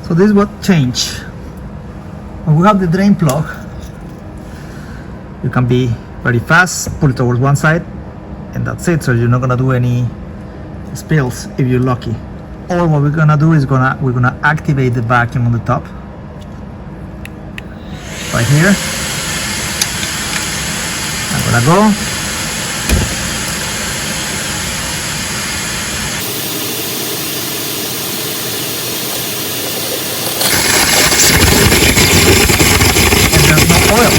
So this is what changed. When we have the drain plug, you can be very fast, pull it towards one side, and that's it. So you're not gonna do any spills if you're lucky. Or what we're gonna do is we're gonna activate the vacuum on the top, right here. I'm gonna go. And there's no oil.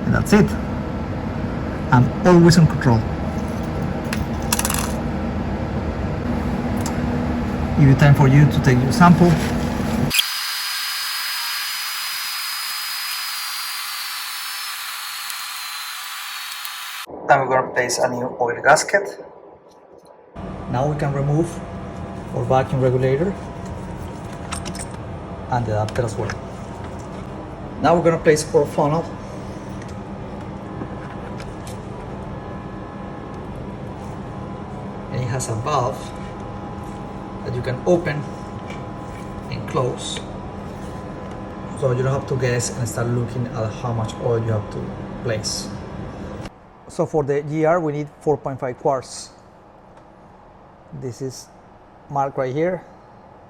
And that's it. I'm always in control. Give it time for you to take your sample. Then we're going to place a new oil gasket. Now we can remove our vacuum regulator and the adapter as well. Now we're going to place our funnel. And it has a valve that you can open and close, so you don't have to guess and start looking at how much oil you have to place. So for the GR we need 4.5 quarts. This is marked right here,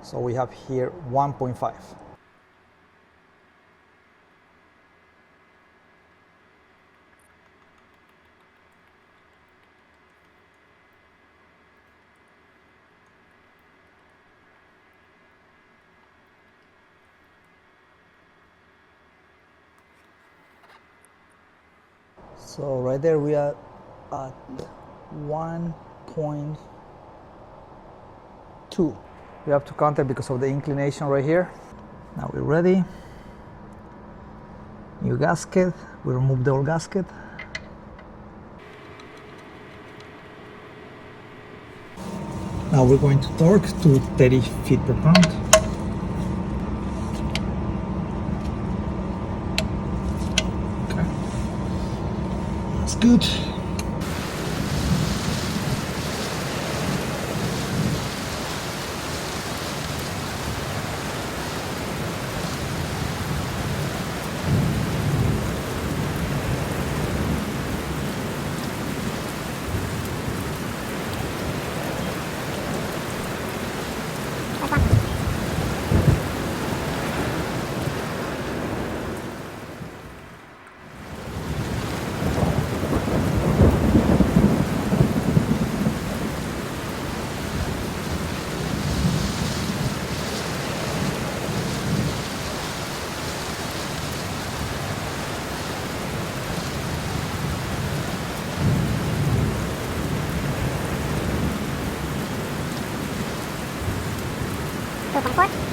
so we have here 1.5. So right there we are at 1.2. We have to count it because of the inclination right here. Now we're ready. New gasket. We remove the old gasket. Now we're going to torque to 30 feet per pound. Good. Open port.